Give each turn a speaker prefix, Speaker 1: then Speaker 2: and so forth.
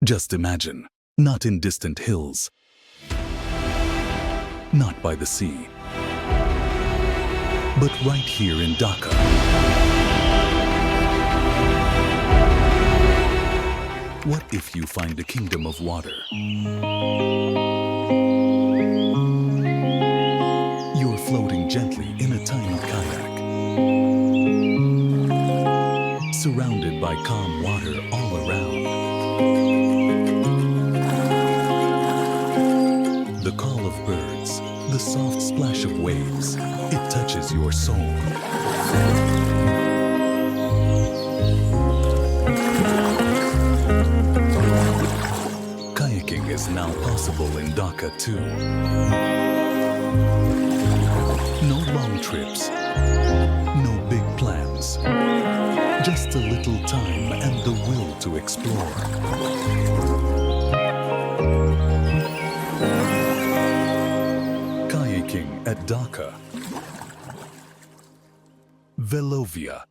Speaker 1: Just imagine, not in distant hills, not by the sea, but right here in Dhaka. What if you find a kingdom of water? You're floating gently in a tiny kayak, surrounded by calm water all around. The call of birds, the soft splash of waves, it touches your soul. Kayaking is now possible in Dhaka too. No long trips, no big plans, just a little time and the will to explore. Kayaking at Dhaka. Velovia.